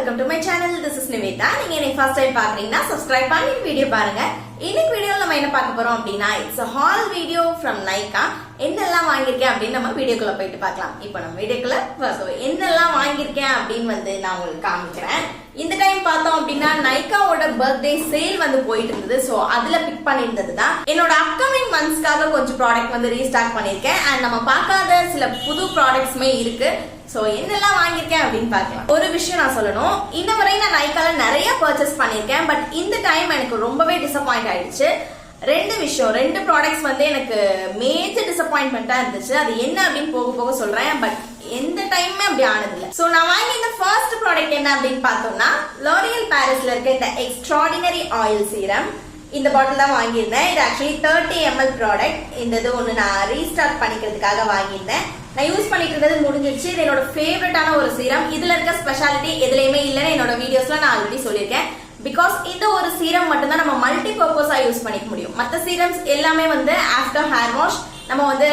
welcome to my channel. This is Nivetha. நீங்க என்ன first time பாக்குறீங்கன்னா subscribe பண்ணி வீடியோ பாருங்க. இன்னைக்கு வீடியோல நம்ம என்ன பார்க்க போறோம் அப்படினா it's a haul video from Nykaa. என்னெல்லாம் வாங்கிருக்கேன் அப்படி நம்ம வீடியோக்குள்ள போயிட்டு பார்க்கலாம். இப்போ நம்ம வீடியோக்குள்ள என்னெல்லாம் வாங்கிருக்கேன் அப்படினு வந்து நான் உங்களுக்கு காமிக்கிறேன். இந்த டைம் பார்த்தோம் அப்படினா Nykaa-ஓட பர்த்டே சேல் வந்து போயிட்டு இருந்தது. சோ அதுல பிக் பண்ணிருந்தது தான். என்னோட அப்கமிங் மந்த்ஸ்க்காக கொஞ்சம் ப்ராடக்ட் வந்து ரீஸ்டாக் பண்ணிருக்கேன். and நம்ம பார்க்காத சில புது ப்ராடக்ட்ஸ்மே இருக்கு. சோ என்னெல்லாம் வாங்கிருக்கேன் அப்படின்னு பார்க்கலாம். ஒரு விஷயம் நான் சொல்லணும், இந்த முறை நான் Nykaa-ல நிறைய பர்ச்சேஸ் பண்ணிருக்கேன். பட் இந்த டைம் எனக்கு ரொம்பவே டிசப்பாயிண்ட் ஆயிடுச்சு. ரெண்டு ப்ராடக்ட்ஸ் வந்து எனக்கு மேஜர் டிசப்பாயின்மெண்டா இருந்துச்சு. அது என்ன அப்படின்னு போக போக சொல்றேன். பட் எந்த டைமே அப்படி ஆனது இல்ல. சோ நான் வாங்கி இந்த ஃபர்ஸ்ட் ப்ராடக்ட் என்ன அப்படின்னு பார்த்தோம்னா L'Oréal Parisல இருக்க இந்த எக்ஸ்ட்ராடினரி ஆயில் சீரம். இந்த பாட்டில் தான் வாங்கியிருந்தேன். இது ஆக்சுவலி 30 ml ப்ராடக்ட். இந்த இது ஒன்று நான் ரீஸ்டார்ட் பண்ணிக்கிறதுக்காக வாங்கியிருந்தேன். நான் யூஸ் பண்ணிட்டு இருந்தது முடிஞ்சிருச்சு. இது என்னோட ஃபேவரட்டான ஒரு சீரம். இதுல இருக்க ஸ்பெஷாலிட்டி எதுலையுமே இல்லைன்னு என்னோட வீடியோஸ்ல நான் ஆல்ரெடி சொல்லியிருக்கேன். பிகாஸ் இந்த ஒரு சீரம் மட்டும் தான் நம்ம மல்டி பர்பஸா யூஸ் பண்ணிக்க முடியும். மற்ற சீரம்ஸ் எல்லாமே வந்து ஆஃப்டர் ஹேர் வாஷ் நம்ம வந்து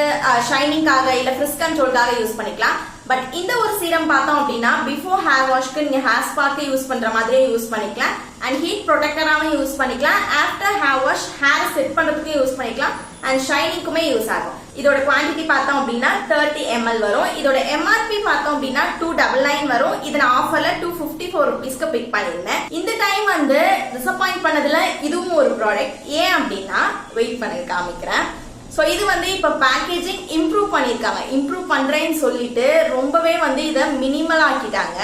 ஷைனிங்காக இல்ல ஃப்ரிஸ் கண்ட்ரோலுக்காக யூஸ் பண்ணிக்கலாம். பட் இந்த ஒரு சீரம் பார்த்தோம் அப்படின்னா பிஃபோர் ஹேர் வாஷ்க்கு நீங்க ஹேர் ஸ்பாக்கு யூஸ் பண்ற மாதிரியே யூஸ் பண்ணிக்கலாம். அண்ட் ஹீட் ப்ரொடெக்டராகவும் யூஸ் பண்ணிக்கலாம். After hair wash hair set பண்றதுக்கு யூஸ் பண்ணிக்கலாம். அண்ட் ஷைனிங்குமே யூஸ் ஆகும். இதோட குவான்டிட்டி பார்த்தோம் அப்படின்னா 30 ml வரும். இதோட எம்ஆர்பி பார்த்தோம் அப்படின்னா 299 வரும். இது நான் ஆஃபர்ல 254 rupeesக்கு பிக் பண்ணிருந்தேன். இந்த டைம் வந்து டிசப்பாயிண்ட் பண்ணதுல இதுவும் ஒரு ப்ராடக்ட். ஏன் அப்படின்னா வெயிட் பண்ணி காமிக்கிறேன். சோ இது வந்து இப்ப பேக்கேஜிங் இம்ப்ரூவ் பண்ணிருக்காங்க. இம்ப்ரூவ் பண்றேன்னு சொல்லிட்டு ரொம்பவே வந்து இத மினிமல் ஆக்கிட்டாங்க.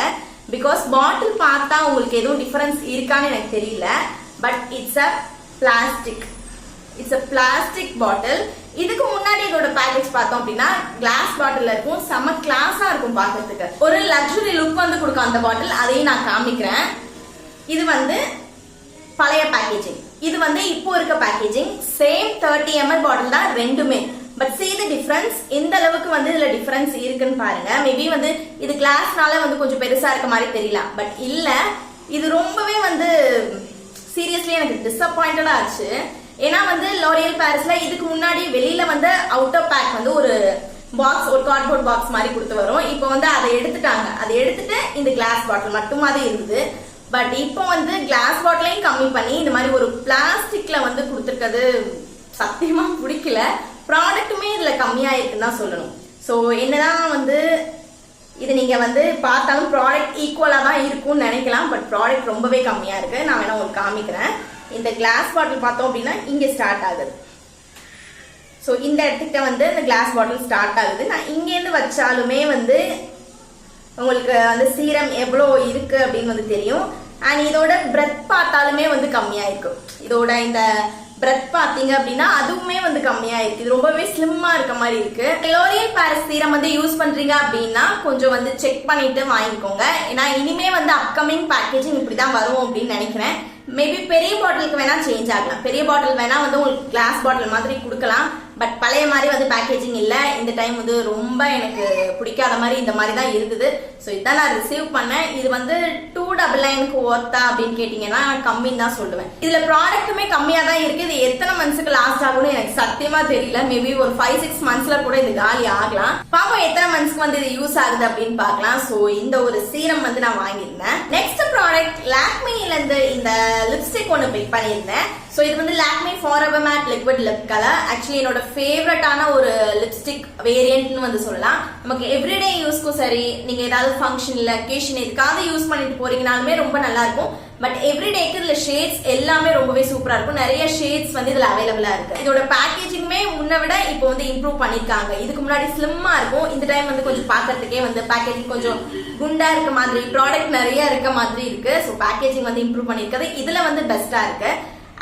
பிகாஸ் பாட்டில் பார்த்தா உங்களுக்கு எதுவும் டிஃபரன்ஸ் இருக்கான்னு எனக்கு தெரியல. But it's a plastic bottle. இதுக்கு முன்னாடி இதோட பேக்கேஜ் பார்த்தோம் அப்படின்னா கிளாஸ் பாட்டில் இருக்கும். செம கிளாஸா இருக்கும் பாக்கிறதுக்கு. ஒரு லக்ஸுரி லுக் வந்து கொடுக்கும் அந்த பாட்டில். அதையும் நான் காமிக்கிறேன். இது வந்து பழைய பேக்கேஜிங். இது வந்து இப்போ இருக்க பேக்கேஜிங். சேம் 30 ml பாட்டில் தான் ரெண்டுமே. But see the difference. எந்த அளவுக்கு வந்து இதுல டிஃபரன்ஸ் இருக்குன்னு பாருங்க. மேபி வந்து இது கிளாஸ்னால வந்து கொஞ்சம் பெருசா இருக்க மாதிரி தெரியல. பட் இல்ல, இது ரொம்பவே வந்து சீரியஸ்லி எனக்கு டிசப்பாயிண்டடா ஆச்சு. ஏன்னா வந்து L'Oréal Parisல இதுக்கு முன்னாடி வெளியில வந்து அவுட்டர் பேக் வந்து ஒரு பாக்ஸ், ஒரு கார்ட்போர்ட் பாக்ஸ் மாதிரி கொடுத்து வரும். இப்போ வந்து அதை எடுத்துட்டாங்க. அதை எடுத்துட்டு இந்த கிளாஸ் பாட்டில் மட்டுமாவே இருந்தது. பட் இப்போ வந்து கிளாஸ் பாட்டிலையும் கம்மி பண்ணி இந்த மாதிரி ஒரு பிளாஸ்டிக்ல வந்து கொடுத்துருக்கிறது சத்தியமா பிடிக்கல. ப்ராடக்ட்டுமே இதுல கம்மியா இருக்குன்னு தான் சொல்லணும். ஸோ என்னதான் வந்து இது நீங்க வந்து பார்த்தாலும் ப்ராடக்ட் ஈக்குவலா தான் இருக்கும்னு நினைக்கலாம். பட் ப்ராடக்ட் ரொம்பவே கம்மியா இருக்கு. நான் வேணா உங்களுக்கு காமிக்கிறேன். இந்த கிளாஸ் பாட்டில் பார்த்தோம் அப்படின்னா இங்க ஸ்டார்ட் ஆகுது. ஸோ இந்த இடத்துக்கிட்ட வந்து இந்த கிளாஸ் பாட்டில் ஸ்டார்ட் ஆகுது. நான் இங்கேருந்து வச்சாலுமே வந்து உங்களுக்கு அந்த சீரம் எவ்வளோ இருக்கு அப்படின்னு வந்து தெரியும். அண்ட் இதோட பிரெத் பார்த்தாலுமே வந்து கம்மியா இருக்கும். இதோட இந்த பிரெத் பாத்தீங்க அப்படின்னா அதுவுமே வந்து கம்மியா இருக்கு. இது ரொம்பவே ஸ்லிம்மா இருக்க மாதிரி இருக்கு. L'Oréal Paris சீரம் வந்து யூஸ் பண்றீங்க அப்படின்னா கொஞ்சம் வந்து செக் பண்ணிட்டு வாங்கிக்கோங்க. ஏன்னா இனிமே வந்து அப்கமிங் பேக்கேஜிங் இப்படிதான் வரும் அப்படின்னு நினைக்கிறேன். மேபி பெரிய பாட்டிலுக்கு வேணா சேஞ்ச் ஆகலாம். பெரிய பாட்டில் வேணா வந்து உங்களுக்கு கிளாஸ் பாட்டில் மாதிரி கொடுக்கலாம். பட் பழைய மாதிரி வந்து பேக்கேஜிங் இல்ல. இந்த டைம் வந்து ரொம்ப எனக்கு பிடிக்காத மாதிரி இந்த மாதிரி தான் இருக்குது. ஸோ இதான் நான் ரிசீவ் பண்ணேன். இது வந்து 299க்கு ஒர்த்தா அப்படின்னு கேட்டீங்கன்னா கம்மின்னு தான் சொல்லுவேன். இதுல ப்ராடக்ட்டுமே கம்மியா தான் இருக்கு. இது எத்தனை மந்த்ஸ்க்கு லாஸ்ட் ஆகும்னு எனக்கு சத்தியமா தெரியல. மேபி ஒரு 5-6 மந்த்ஸ்ல கூட இது காலி ஆகலாம். பாப்போம் எத்தனை மந்த்ஸ்க்கு வந்து இது யூஸ் ஆகுது அப்படின்னு பார்க்கலாம். ஸோ இந்த ஒரு சீரம் வந்து நான் வாங்கியிருந்தேன். நெக்ஸ்ட் ப்ராடக்ட் லாக்மேல இருந்து இந்த லிப்ஸ்டிக் ஒன்று பிக் பண்ணியிருந்தேன். சோ இது வந்து Lakme Forever Matte Liquid Lip Color. Actually என்னோட ஃபேவரட்டான ஒரு லிப்ஸ்டிக் வேரியன்ட்னு வந்து சொல்லலாம். நமக்கு எவ்ரிடே யூஸ்க்கும் சரி, நீங்க ஏதாவது ஃபங்க்ஷன்ல அக்கேஷன் எதுக்காவது யூஸ் பண்ணிட்டு போறீங்கனாலுமே ரொம்ப நல்லா இருக்கும். பட் எவ்ரிடேக்கு இதுல ஷேட்ஸ் எல்லாமே ரொம்பவே சூப்பரா இருக்கும். நிறைய ஷேட்ஸ் வந்து இதுல அவைலபிளா இருக்கு. இதோட பேக்கேஜிங்குமே முன்ன விட இப்போ வந்து இம்ப்ரூவ் பண்ணிருக்காங்க. இதுக்கு முன்னாடி ஸ்லிம்மா இருக்கும். இந்த டைம் வந்து கொஞ்சம் பாக்கிறதுக்கே வந்து பேக்கேஜிங் கொஞ்சம் குண்டா இருக்க மாதிரி, ப்ராடக்ட் நிறைய இருக்க மாதிரி இருக்கு. ஸோ பேக்கேஜிங் வந்து இம்ப்ரூவ் பண்ணிருக்கிறது இதுல வந்து பெஸ்டா இருக்கு.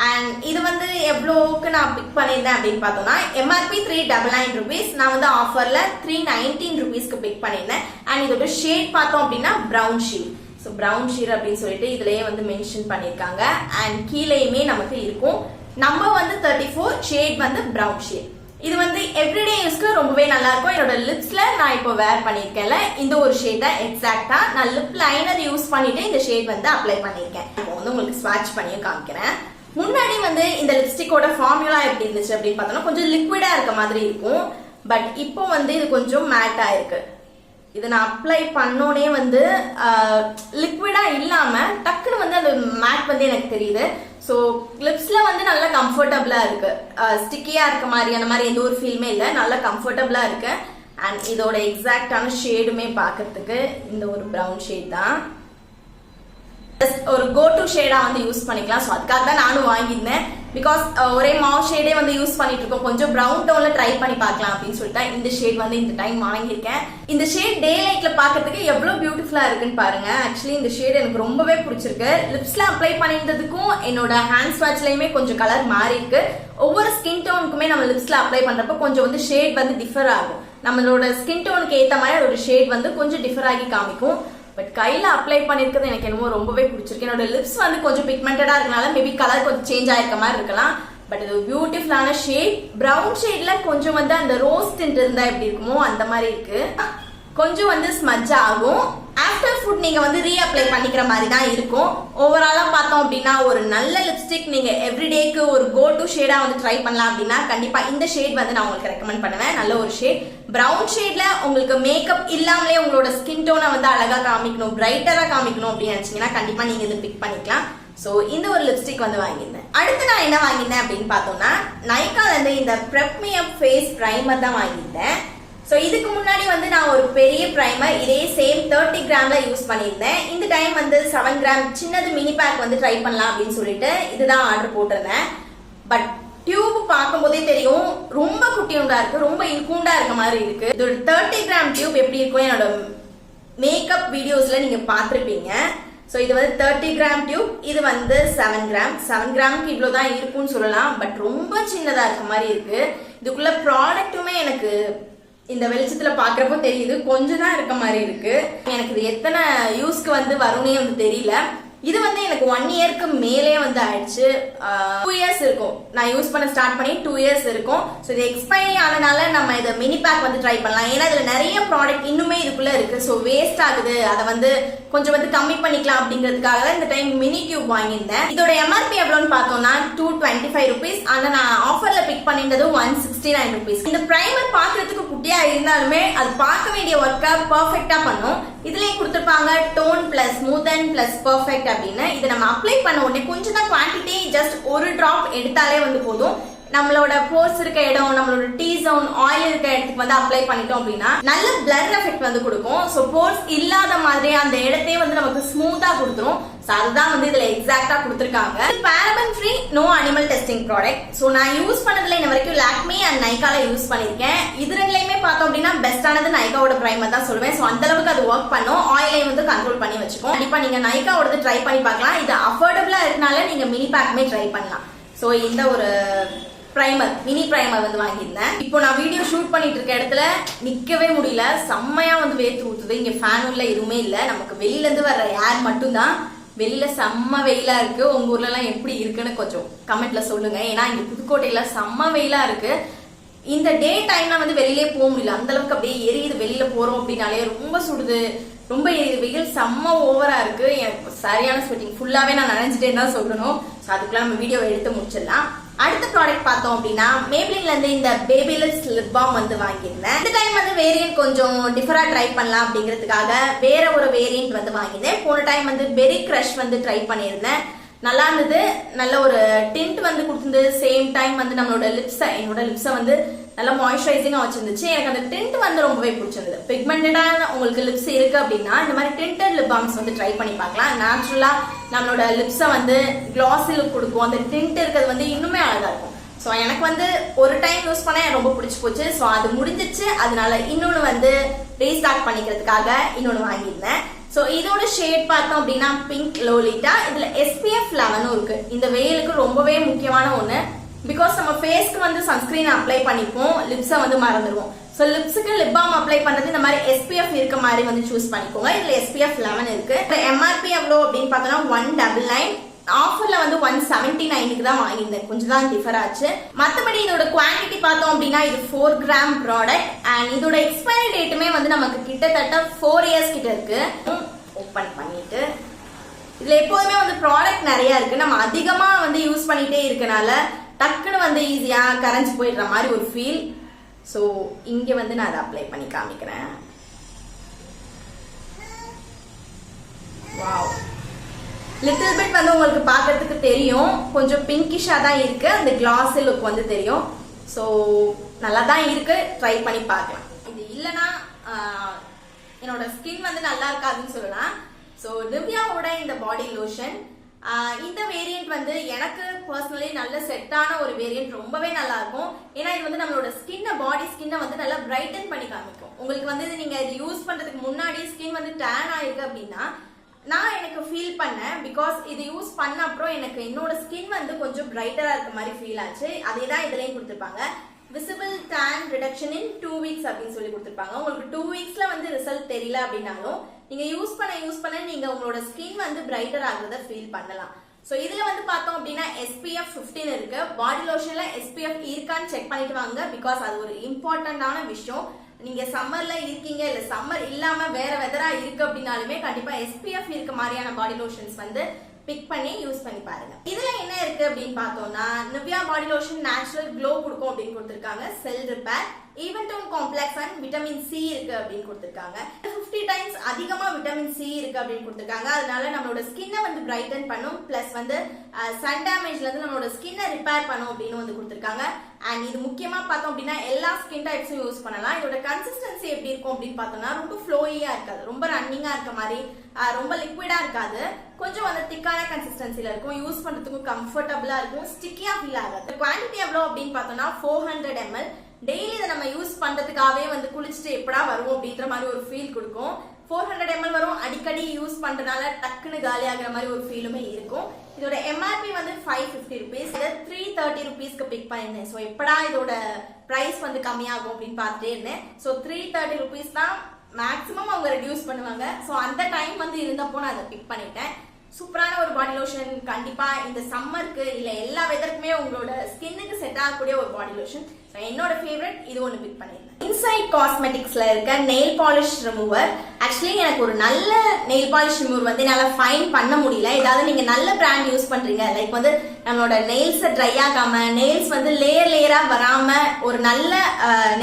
அண்ட் இது வந்து எவ்வளோக்கு நான் பிக் பண்ணியிருந்தேன் அப்படின்னு பார்த்தோம்னா எம்ஆர்பி 399 rupees. நான் வந்து ஆஃபர்ல 319 rupeesக்கு பிக் பண்ணியிருந்தேன். அண்ட் இதோட ஷேட் பார்த்தோம் அப்படின்னா brown sheet. So brown sheet அப்படின்னு சொல்லிட்டு இதுலயே வந்து மென்ஷன் பண்ணியிருக்காங்க. அண்ட் கீழேயுமே நமக்கு இருக்கும். நம்பர் வந்து 34, ஷேட் வந்து ப்ரௌன் ஷேட். இது வந்து எவ்ரிடே யூஸ்க்கு ரொம்பவே நல்லா இருக்கும். என்னோட லிப்ஸ்ல நான் இப்போ வேர் பண்ணிருக்கேன்ல இந்த ஒரு ஷேட் தான் எக்ஸாக்டா நான் லிப் லைனர் யூஸ் பண்ணிட்டு இந்த ஷேட் வந்து அப்ளை பண்ணிருக்கேன். இப்போ வந்து உங்களுக்கு ஸ்வாட்ச் பண்ணியும் காமிக்கிறேன். முன்னாடி வந்து இந்த லிப்ஸ்டிக்கோட ஃபார்முலா எப்படி இருந்துச்சு அப்படின்னு பார்த்தோம்னா கொஞ்சம் லிக்விடா இருக்க மாதிரி இருக்கும். பட் இப்போ வந்து இது கொஞ்சம் மேட்டா இருக்கு. இது நான் அப்ளை பண்ணோனே வந்து லிக்விடா இல்லாம டக்குன்னு வந்து அந்த மேட் வந்து எனக்கு தெரியுது. ஸோ லிப்ஸ்ல வந்து நல்லா கம்ஃபர்டபுளா இருக்கு. ஸ்டிக்கியா இருக்க மாதிரி அந்த மாதிரி எந்த ஒரு ஃபீலுமே இல்லை. நல்லா கம்ஃபர்டபுளா இருக்கு. அண்ட் இதோட எக்ஸாக்டான ஷேடுமே பார்க்கறதுக்கு இந்த ஒரு ப்ரௌன் ஷேட் தான். ஒரு கோ டு ஷேடா வந்து யூஸ் பண்ணிக்கலாம். ஸோ அதுக்காக தான் நானும் வாங்கியிருந்தேன். பிகாஸ் ஒரே மாவ் ஷேடே வந்து யூஸ் பண்ணிட்டு இருக்கோம், கொஞ்சம் ப்ரௌன் டோன்ல ட்ரை பண்ணி பார்க்கலாம் அப்படின்னு சொல்லிட்டு இந்த ஷேட் வந்து இந்த டைம் வாங்கியிருக்கேன். இந்த ஷேட் டே லைட்ல பார்க்கறதுக்கு எவ்வளவு பியூட்டிஃபுல்லா இருக்குன்னு பாருங்க. ஆக்சுவலி இந்த ஷேட் எனக்கு ரொம்பவே பிடிச்சிருக்கு. லிப்ஸ்ல அப்ளை பண்ணியிருந்ததுக்கும் என்னோட ஹேண்ட் ஸ்வாட்ச்லயுமே கொஞ்சம் கலர் மாறி இருக்கு. ஒவ்வொரு ஸ்கின் டோனுக்குமே நம்ம லிப்ஸ்ல அப்ளை பண்றப்ப கொஞ்சம் வந்து ஷேட் வந்து டிஃபர் ஆகும். நம்மளோட ஸ்கின் டோனுக்கு ஏற்ற மாதிரி ஒரு ஷேட் வந்து கொஞ்சம் டிஃபர் ஆகி காமிக்கும். பட் கையில அப்ளை பண்ணிருக்கிறது எனக்கு என்னமோ ரொம்பவே பிடிச்சிருக்கு. என்னோட லிப்ஸ் வந்து கொஞ்சம் பிக்மெண்டடா இருக்கனால மேபி கலர் கொஞ்சம் சேஞ்ச் ஆயிருக்க மாதிரி இருக்கலாம். பட் இது பியூட்டிஃபுல்லான ஷேட். பிரவுன் ஷேட்ல கொஞ்சம் வந்து அந்த ரோஸ் டிண்ட் இருந்தா எப்படி இருக்குமோ அந்த மாதிரி இருக்கு. கொஞ்சம் வந்து ஸ்மட்ஜ் ஆகும். ஆஃப்டர் ஃபுட் நீங்க வந்து ரீஅப்ளை பண்ணிக்கிற மாதிரி தான் இருக்கும். ஓவராலா பார்த்தோம் அப்படின்னா ஒரு நல்ல லிப்ஸ்டிக் நீங்க எவ்ரிடேக்கு ஒரு கோ டு ஷேடா வந்து ட்ரை பண்ணலாம் அப்படின்னா கண்டிப்பா இந்த ஷேட் வந்து நான் உங்களுக்கு ரெக்கமெண்ட் பண்ணுவேன். நல்ல ஒரு ஷேட். பிரவுன் ஷேட்ல உங்களுக்கு மேக்கப் இல்லாமலே உங்களோட ஸ்கின் டோனை வந்து அழகா காமிக்கணும், பிரைட்டரா காமிக்கணும் அப்படின்னு நினைச்சீங்கன்னா கண்டிப்பா நீங்க இதை பிக் பண்ணிக்கலாம். சோ இந்த ஒரு லிப்ஸ்டிக் வந்து வாங்கியிருந்தேன். அடுத்து நான் என்ன வாங்கியிருந்தேன் அப்படின்னு பார்த்தோம்னா நைக்கால இருந்து இந்த prep me up face primer தான் வாங்கியிருந்தேன். ஸோ இதுக்கு முன்னாடி வந்து நான் ஒரு பெரிய பிரைமர் இதே சேம் 30 கிராம்ல யூஸ் பண்ணியிருந்தேன். இந்த டைம் வந்து 7 கிராம் சின்னது மினி பேக் வந்து ட்ரை பண்ணலாம் அப்படின்னு சொல்லிட்டு இதுதான் ஆர்டர் போட்டிருந்தேன். பட் டியூப் பார்க்கும் போதே தெரியும் ரொம்ப குட்டியுண்டா இருக்கு, ரொம்ப இன்கூண்டா இருக்க மாதிரி இருக்கு. இது ஒரு 30 கிராம் டியூப் எப்படி இருக்கும் என்னோட மேக்கப் வீடியோஸ்ல நீங்க பார்த்திருப்பீங்க. ஸோ இது வந்து 30 கிராம் டியூப், இது வந்து 7 கிராம். 7 கிராமுக்கு இவ்வளவுதான் இருக்கும்னு சொல்லலாம். பட் ரொம்ப சின்னதா இருக்க மாதிரி இருக்கு. இதுக்குள்ள ப்ராடக்ட்டுமே எனக்கு இந்த வெளிச்சத்துல பாக்குறப்போ தெரியுது கொஞ்சம் தான் இருக்க மாதிரி இருக்கு. எனக்கு இது எத்தனை யூஸ்க்கு வந்து வரும்னே வந்து தெரியல. இது வந்து எனக்கு 1 இயர்க்கு மேலே வந்து ஆயிடுச்சு. 2 இயர்ஸ் இருக்கும் நான் யூஸ் பண்ண ஸ்டார்ட் பண்ணி 2 இயர்ஸ் இருக்கும். ஸோ இது எக்ஸ்பைரி ஆனனால நம்ம இதை மினி பேக் வந்து ட்ரை பண்ணலாம். ஏன்னா இதுல நிறைய ப்ராடக்ட் இன்னுமே இதுக்குள்ள இருக்கு. ஸோ வேஸ்ட் ஆகுது, அதை வந்து கொஞ்சம் வந்து கம்மி பண்ணிக்கலாம் அப்படிங்கிறதுக்காக தான் இந்த டைம் மினி டியூப் வாங்கியிருந்தேன். இதோட எம்ஆர்பி எவ்வளோன்னு பார்த்தோம்னா 225 ருபீஸ். ஆனா நான் ஆஃபர்ல பிக் பண்ணியிருந்தது 169 ருபீஸ். இந்த பிரைமர் பாக்குறதுக்கு குட்டியா இருந்தாலுமே அது பார்க்க வேண்டிய ஒர்க்கை பர்ஃபெக்டா பண்ணும். இதுலயே கொடுத்துருப்பாங்க tone plus smooth and plus perfect அப்படின்னு. இதை நம்ம அப்ளை பண்ண உடனே கொஞ்சம் தான் குவான்டிட்டி, ஜஸ்ட் ஒரு டிராப் எடுத்தாலே வந்து போதும். நம்மளோட போர்ஸ் இருக்க இடம், நம்மளோட டீ ஜோன், ஆயில் இருக்க இடத்துக்கு வந்து அப்ளை பண்ணிட்டோம் அப்படின்னா நல்ல பிளர் எஃபெக்ட் வந்து கொடுக்கும். ஸோ போர்ஸ் இல்லாத மாதிரி அந்த இடத்தையே வந்து நமக்கு ஸ்மூத்தா கொடுத்துரும். ஸோ அதுதான் வந்து இதுல எக்ஸாக்டா கொடுத்துருக்காங்க. Paraben free, no animal testing product. So நான் யூஸ் பண்ணதுல இன்ன வரைக்கும் லாக்மி அண்ட் நைக்கால யூஸ் பண்ணிருக்கேன். இது ரெண்டுலயுமே பார்த்தோம் அப்படின்னா பெஸ்டானது நைக்காவோட பிரைமர் தான் சொல்லுவேன். ஸோ அந்த அளவுக்கு அது ஒர்க் பண்ணும். ஆயிலையும் வந்து கண்ட்ரோல் பண்ணி வச்சுக்கோம். கண்டிப்பா நீங்க நைக்காவோட ட்ரை பண்ணி பார்க்கலாம். இது அஃபோர்டபுளா இருக்கனால நீங்க மினி பேக்குமே ட்ரை பண்ணலாம். ஸோ இந்த ஒரு பிரைமர், மினி பிரைமர் வந்து வாங்கியிருந்தேன். இப்போ நான் வீடியோ ஷூட் பண்ணிட்டு இருக்க இடத்துல நிக்கவே முடியல, செம்மையா வந்து வேர்த்து ஊத்துது. இங்க ஃபேன் உள்ள எதுவுமே இல்ல, நமக்கு வெளியில இருந்து வர்ற ஏர் மட்டும் தான். வெளியில செம்ம வெயிலா இருக்கு. உங்க ஊர்ல எல்லாம் எப்படி இருக்குன்னு கொஞ்சம் கமெண்ட்ல சொல்லுங்க. ஏன்னா இங்க புதுக்கோட்டையில செம்ம வெயிலா இருக்கு. இந்த டே டைம்ல வந்து வெளியிலே போக முடியல, அந்த அளவுக்கு அப்படியே எரியுது. வெளியில போறோம் அப்படின்னாலே ரொம்ப சுடுது, ரொம்ப வெயில் செம்ம ஓவரா இருக்கு. எனக்கு சரியான ஸ்வெட்டிங், ஃபுல்லாவே நான் நினைச்சிட்டேன்னு தான் சொல்லணும். ஸோ அதுக்குள்ள நம்ம வீடியோ எடுத்து முடிச்சிடலாம். அடுத்த ப்ராடக்ட் பார்த்தோம் அப்படின்னா மேப்ளின்ல இருந்து இந்த பேபிலிப்ஸ் லிப் பாம் வந்து வாங்கியிருந்தேன். இந்த டைம் வந்து வேரியன்ட் கொஞ்சம் டிஃபரா ட்ரை பண்ணலாம் அப்படிங்கிறதுக்காக வேற ஒரு வேரியன்ட் வந்து வாங்கியிருந்தேன். போன டைம் வந்து பெரி கிரஷ் வந்து ட்ரை பண்ணியிருந்தேன், நல்லா இருந்தது. நல்ல ஒரு டிண்ட் வந்து கொடுத்துருந்தது. சேம் டைம் வந்து நம்மளோட லிப்ஸை, என்னோட லிப்ஸை வந்து நல்லா மாய்ஸ்சரைசிங்கா வச்சிருந்துச்சு. எனக்கு அந்த டிண்ட் வந்து ரொம்பவே பிடிச்சிருந்தது. பிக்மெண்டடான உங்களுக்கு லிப்ஸ் இருக்கு அப்படின்னா இந்த மாதிரி டிண்டட் லிப் பாம்ஸ் வந்து ட்ரை பண்ணி பார்க்கலாம். நேச்சுரலா நம்மளோட லிப்ஸை வந்து கிளாஸி லுக் கொடுக்கும். அந்த டிண்ட் இருக்கிறது வந்து இன்னுமே அழகா இருக்கும். ஸோ எனக்கு வந்து ஒரு டைம் யூஸ் பண்ண ரொம்ப பிடிச்சி போச்சு. ஸோ அது முடிஞ்சிச்சு, அதனால இன்னொன்று வந்து ரீஸ்டார்ட் பண்ணிக்கிறதுக்காக இன்னொன்று வாங்கியிருந்தேன். ஸோ இதோட ஷேட் பார்த்தோம் அப்படின்னா பிங்க் லோலிட்டா. இதுல SPF 11 இருக்கு. இந்த வெயிலுக்கு ரொம்பவே முக்கியமான ஒண்ணு. பிகாஸ் நம்ம ஃபேஸ்க்கு வந்து சன்ஸ்கிரீன் அப்ளை பண்ணிப்போம், லிப்ஸை வந்து மறந்துடுவோம். ஸோ லிப்ஸுக்கு லிப் பாம் அப்ளை பண்றது இந்த மாதிரி SPF இருக்க மாதிரி வந்து சூஸ் பண்ணிக்கோங்க. இதுல SPF 11 இருக்கு. MRP எவ்வளோ அப்படின்னு பார்த்தோம்னா 199. ஆஃபர்ல வந்து 179க்கு தான் வாங்கியிருந்தேன். கொஞ்சம் தான் டிஃபர் ஆச்சு. மற்றபடி இதோட குவான்டிட்டி பார்த்தோம் அப்படின்னா இது 4 கிராம் ப்ராடக்ட். அண்ட் இதோட எக்ஸ்பைரி டேட்டுமே வந்து நமக்கு கிட்டத்தட்ட 4 இயர்ஸ் கிட்ட இருக்கு. ஓப்பன் பண்ணிட்டு இதுல எப்போதுமே வந்து ப்ராடக்ட் நிறைய இருக்கு. நம்ம அதிகமா வந்து யூஸ் பண்ணிட்டே இருக்கனால டக்குன்னு வந்து ஈஸியா கரைஞ்சு போயிடுற மாதிரி ஒரு ஃபீல். ஸோ இங்க வந்து நான் அதை அப்ளை பண்ணி காமிக்கிறேன். வாவ், லிட்டில் பிட் வந்து உங்களுக்கு பார்க்கறதுக்கு தெரியும், கொஞ்சம் பிங்கிஷா தான் இருக்கு, அந்த கிளாஸி லுக் வந்து தெரியும். ஸோ நல்லா தான் இருக்கு, ட்ரை பண்ணி பார்க்கலாம். இது இல்லைன்னா என்னோட ஸ்கின் வந்து நல்லா இருக்காதுன்னு சொல்லலாம். ஸோ நிவ்யாவோட இந்த பாடி லோஷன், இந்த வேரியன்ட் வந்து எனக்கு பர்சனலி நல்ல செட்டான ஒரு வேரியன்ட், ரொம்பவே நல்லா இருக்கும். ஏன்னா இது வந்து நம்மளோட பாடி ஸ்கின்னை வந்து நல்லா பிரைட்டன் பண்ணி காமிக்கும். உங்களுக்கு வந்து நீங்க இது யூஸ் பண்றதுக்கு முன்னாடி ஸ்கின் வந்து டேன் ஆயிருக்கு அப்படின்னா நான் எனக்கு ஃபீல் பண்ணேன். பிகாஸ் இது யூஸ் பண்ண அப்புறம் எனக்கு என்னோட ஸ்கின் வந்து கொஞ்சம் பிரைட்டரா இருக்க மாதிரி ஃபீல் ஆச்சு. அதே தான் இதுலயும் கொடுத்துருப்பாங்க, visible tan reduction in 2 weeks அப்படின்னு சொல்லி கொடுத்துருப்பாங்க. உங்களுக்கு 2 weeksல வந்து ரிசல்ட் தெரியல அப்படின்னாலும் நீங்க யூஸ் பண்ண நீங்க உங்களோட ஸ்கின் வந்து பிரைட்டர் ஆகுறத ஃபீல் பண்ணலாம். சோ இதுல வந்து பார்த்தோம் அப்படின்னா SPF 15 இருக்கு. பாடி லோஷன்ல SPF இருக்கான்னு செக் பண்ணிட்டு வாங்க, பிகாஸ் அது ஒரு இம்பார்ட்டன்டான விஷயம். நீங்க சம்மர்ல இருக்கீங்க, இல்ல சம்மர் இல்லாம வேற வெதரா இருக்கு அப்படின்னாலுமே கண்டிப்பா SPF இருக்க மாதிரியான பாடி லோஷன்ஸ் வந்து பிக் பண்ணி யூஸ் பண்ணி பாருங்க. இதுல என்ன இருக்கு அப்படின்னு பார்த்தோம்னா, Nivea body lotion natural glow கொடுக்கும் அப்படின்னு கொடுத்திருக்காங்க. Cell repair, even tone complex and vitamin C இருக்கு அப்படின்னு கொடுத்திருக்காங்க. 50 டைம்ஸ் அதிகமா விட்டமின் C இருக்கு அப்படின்னு கொடுத்திருக்காங்க. அதனால நம்மளோட ஸ்கின்னை வந்து பிரைட்டன் பண்ணும், பிளஸ் வந்து சன் டேமேஜ்ல இருந்து நம்மளோட ஸ்கின்னை ரிப்பேர் பண்ணும் அப்படின்னு வந்து கொடுத்திருக்காங்க. அண்ட் இது முக்கியமா பார்த்தோம் அப்படின்னா எல்லா ஸ்கின் டைப்ஸும் யூஸ் பண்ணலாம். இதோட கன்சிஸ்டன்சி எப்படி இருக்கும் அப்படின்னு பார்த்தோம்னா, ரொம்ப ஃப்ளோயியா இருக்காது, ரொம்ப ரன்னிங்கா இருக்க மாதிரி, ரொம்ப லிக்விடா இருக்காது, கொஞ்சம் வந்து திக்கான கன்சிஸ்டன்சில இருக்கும். யூஸ் பண்றதுக்கும் கம்ஃபர்டபுளா இருக்கும், ஸ்டிக்கியா ஃபீல் ஆகாது. குவான்டிட்டி எவ்வளவு அப்படின்னு பார்த்தோம்னா 400 ml. டெய்லி இதை நம்ம யூஸ் பண்றதுக்காகவே வந்து குளிச்சுட்டு எப்படா வருவோம் அப்படின்ற மாதிரி ஒரு ஃபீல் கொடுக்கும். 400 ml வரும், அடிக்கடி யூஸ் பண்றதுனால டக்குன்னு காலி ஆகிற மாதிரி ஒரு ஃபீலுமே இருக்கும். இதோட MRP வந்து 550 rupees, 330 rupeesக்கு பிக் பண்ணிருந்தேன். ஸோ எப்படா இதோட பிரைஸ் வந்து கம்மியாகும் அப்படின்னு பார்த்துட்டே இருந்தேன். ஸோ 330 rupees தான் மேக்ஸிமம் அவங்க ரெடியூஸ் பண்ணுவாங்க. ஸோ அந்த டைம் வந்து இருந்தப்போ நான் அதை பிக் பண்ணிட்டேன். சூப்பரான ஒரு பாடி லோஷன், கண்டிப்பா இந்த சம்மருக்கு இல்ல எல்லா வெதருக்குமே உங்களோட ஸ்கின்னுக்கு செட் ஆகக்கூடிய ஒரு பாடி லோஷன். என்னோட ஃபேவரட் இது ஒன்று பிக் பண்ணிருந்தேன். இன்சைட் காஸ்மெட்டிக்ஸ்ல இருக்க நெயில் பாலிஷ் ரிமூவர். ஆக்சுவலி எனக்கு ஒரு நல்ல நெயில் பாலிஷ் ரிமூவர் வந்து என்னால ஃபைண்ட் பண்ண முடியல. ஏதாவது நீங்க நல்ல பிராண்ட் யூஸ் பண்றீங்க, லைக் வந்து நம்மளோட நெயில்ஸ் ட்ரை ஆகாம, நெயில்ஸ் வந்து லேயரா வராம ஒரு நல்ல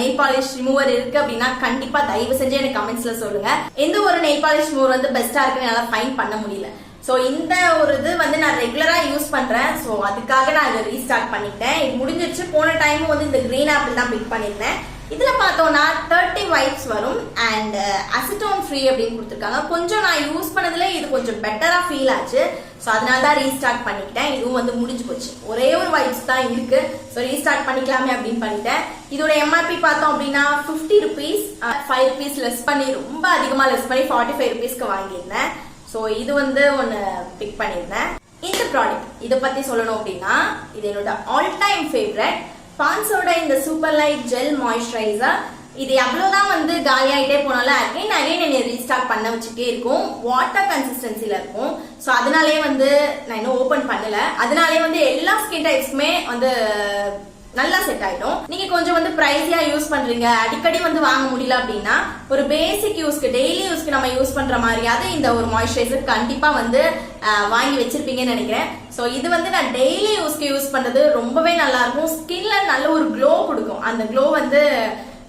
நெயில் பாலிஷ் ரிமூவர் இருக்கு அப்படின்னா கண்டிப்பா தயவு செஞ்சு எனக்கு கமெண்ட்ஸ்ல சொல்லுங்க. எந்த ஒரு நெயில் பாலிஷ் ரிமூவர் வந்து பெஸ்டா இருக்குன்னு என்னால ஃபைண்ட் பண்ண முடியல. ஸோ இந்த ஒரு இது வந்து நான் ரெகுலரா யூஸ் பண்றேன். ஸோ அதுக்காக நான் இதை ரீஸ்டார்ட் பண்ணிட்டேன். இது முடிஞ்சிருச்சு. போன டைமும் வந்து இந்த கிரீன் ஆப்பிள் தான் பிக் பண்ணிருந்தேன். இதுல பார்த்தோம்னா 30 wipes வரும் அண்ட் அசிட்டோன் ஃப்ரீ அப்படின்னு கொடுத்துருக்காங்க. கொஞ்சம் நான் யூஸ் பண்ணதுல இது கொஞ்சம் பெட்டரா ஃபீல் ஆச்சு. ஸோ அதனால தான் ரீஸ்டார்ட் பண்ணிக்கிட்டேன். இதுவும் வந்து முடிஞ்சு போச்சு, ஒரே ஒரு வைப்ஸ் தான் இருக்கு. ஸோ ரீஸ்டார்ட் பண்ணிக்கலாமே அப்படின்னு பண்ணிட்டேன். இதோட MRP பார்த்தோம் அப்படின்னா 50 rupees, 5 rupees லெஸ் பண்ணி, ரொம்ப அதிகமா லெஸ் பண்ணி 45 rupeesக்கு வாங்கியிருந்தேன். ஸோ இது வந்து ஒன்று பிக் பண்ணியிருந்தேன். இந்த ப்ராடக்ட் இதை பத்தி சொல்லணும் அப்படின்னா, இது என்னோட ஆல் டைம் ஃபேவரட் பான்ஸோட இந்த சூப்பர் லைட் ஜெல் மாய்ஸ்சரைசர். இது எவ்வளவுதான் வந்து காலி ஆகிட்டே போனாலும் அகைன் என்னை ரீஸ்டார்ட் பண்ண வச்சுட்டே இருக்கும். வாட்டர் கன்சிஸ்டன்சில இருக்கும். ஸோ அதனாலே வந்து நான் இன்னும் ஓபன் பண்ணல. அதனாலே வந்து எல்லா ஸ்கின் டைப்ஸ்க்குமே வந்து நல்லா செட் ஆயிடும். நீங்க கொஞ்சம் வந்து பிரைஸியா யூஸ் பண்றீங்க, அடிக்கடி வந்து வாங்க முடியல அப்படின்னா ஒரு பேசிக் யூஸ்க்கு, டெய்லி யூஸ்க்கு நம்ம யூஸ் பண்ற மாதிரியாவது இந்த ஒரு மாய்ஸ்சரைசர் கண்டிப்பா வந்து வாங்கி வச்சிருப்பீங்கன்னு நினைக்கிறேன். ஸோ இது வந்து நான் டெய்லி யூஸ்க்கு யூஸ் பண்றது ரொம்பவே நல்லா இருக்கும். ஸ்கின்ல நல்ல ஒரு க்ளோ கொடுக்கும். அந்த க்ளோ வந்து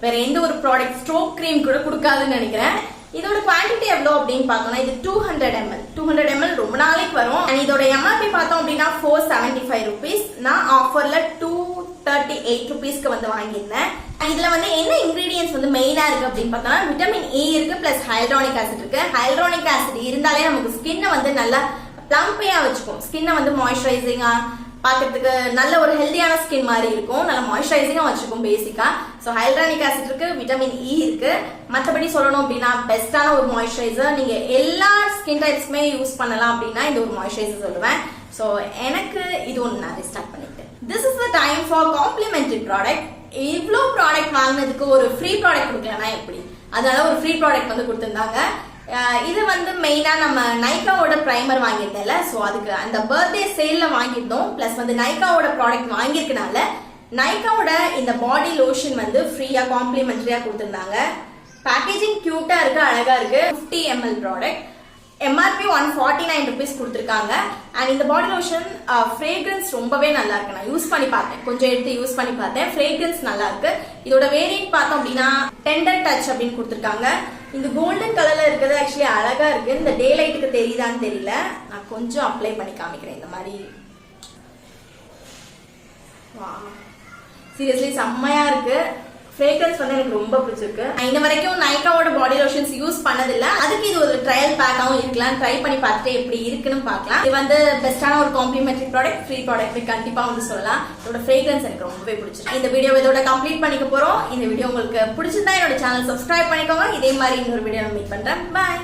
வேற எந்த ஒரு ப்ராடக்ட், ஸ்ட்ரோக் கிரீம் கூட கொடுக்காதுன்னு நினைக்கிறேன். இதோட குவான்டிட்டி எவ்வளோ அப்படின்னு பார்த்தோம்னா, இது 200 ml. 200 ml ரொம்ப நாளைக்கு வரும். அண்ட் இதோட MRP பார்த்தோம் அப்படின்னா 475 rupees. நான் ஆஃபர்ல 238 rupeesக்கு வந்து வாங்கியிருந்தேன். இதுல வந்து என்ன இன்கிரீடியன்ஸ் வந்து மெயினா இருக்கு அப்படின்னு பார்த்தோம்னா, விட்டமின் E இருக்கு, பிளஸ் ஹைலரானிக் ஆசிட் இருக்கு. ஹைலரானிக் ஆசிட் இருந்தாலே நமக்கு ஸ்கின்னை வந்து நல்லா பிளம்பியா வச்சுக்கும். ஸ்கின்னை வந்து மாய்ஸ்சரைசிங்கா, பாக்கிறதுக்கு நல்ல ஒரு ஹெல்தியான ஸ்கின் மாதிரி இருக்கும், நல்ல மாய்ஸ்சரைசிங்கா வச்சுக்கும் பேசிக்கா. ஸோ ஹைலரானிக் ஆசிட் இருக்கு, விட்டமின் E இருக்கு. மற்றபடி சொல்லணும் அப்படின்னா பெஸ்டான ஒரு மாய்ஸ்சரைசர். நீங்க எல்லா ஸ்கின் டைப்ஸ்மே யூஸ் பண்ணலாம் அப்படின்னா இந்த ஒரு மாய்ஸ்சரைசர் சொல்லுவேன். ஸோ எனக்கு இது ஒன்று நான் ரீஸ்டார்ட் பண்ணிட்டேன். This is the time for complementary product. இவ்வளோ ப்ராடக்ட் வாங்கினதுக்கு ஒரு ஃப்ரீ ப்ராடக்ட் கொடுக்கலன்னா எப்படி? அதனால ஒரு ஃப்ரீ ப்ராடக்ட் வந்து கொடுத்துருந்தாங்க. இது வந்து மெயினா நம்ம நைக்காவோட பிரைமர் வாங்கியிருந்தேன்ல, ஸோ அதுக்கு அந்த பர்த்டே சேல்ல வாங்கியிருந்தோம். பிளஸ் வந்து நைக்காவோட ப்ராடக்ட் வாங்கியிருக்கனால நைக்காவோட இந்த பாடி லோஷன் வந்து ஃப்ரீயா காம்ப்ளிமெண்டரியா கொடுத்துருந்தாங்க. பேக்கேஜிங் கியூட்டா இருக்கு, அழகா இருக்கு. 50 ml ப்ராடக்ட். MRP 149 rupees கொடுத்துருக்காங்க. அண்ட் இந்த பாடி லோஷன் ஃப்ரேக்ரன்ஸ் ரொம்பவே நல்லா இருக்கு. நான் யூஸ் பண்ணி பார்த்தேன், கொஞ்சம் எடுத்து யூஸ் பண்ணி பார்த்தேன். ஃப்ரேக்ரன்ஸ் நல்லா இருக்கு. இதோட வேரியன்ட் பார்த்தோம் அப்படின்னா டெண்டர் டச் அப்படின்னு கொடுத்துருக்காங்க. இந்த கோல்டன் கலர்ல இருக்கிறது ஆக்சுவலி அழகா இருக்கு. இந்த டே லைட்டுக்கு தெரியுதான்னு தெரியல. நான் கொஞ்சம் அப்ளை பண்ணி காமிக்கிறேன். இந்த மாதிரி சீரியஸ்லி செம்மையா இருக்கு. ஃப்ரேக்ரன்ஸ் வந்து எனக்கு ரொம்ப பிடிச்சிருக்கு. நான் இன்ன வரைக்கும் நைக்காவோட பாடி லோஷன்ஸ் யூஸ் பண்ணதில்ல. அதுக்கு இது ஒரு ட்ரையல் பேக்காவும் இருக்கலாம். ட்ரை பண்ணி பார்த்துட்டு எப்படி இருக்குன்னு பார்க்கலாம். இது வந்து பெஸ்டான ஒரு காம்ப்ளிமெண்டரி ப்ராடக்ட், ஃப்ரீ ப்ராடக்ட் கண்டிப்பா வந்து சொல்லலாம். இதோட ஃப்ரேக்ரன்ஸ் எனக்கு ரொம்பவே பிடிச்சிருக்கு. இந்த வீடியோ இதோட கம்ப்ளீட் பண்ணிக்க போறோம். இந்த வீடியோ உங்களுக்கு பிடிச்சிருந்தா என்னோட சேனல் சப்ஸ்கிரைப் பண்ணிக்கோங்க. இதே மாதிரி இன்னொரு வீடியோ மீட் பண்றேன். பாய்.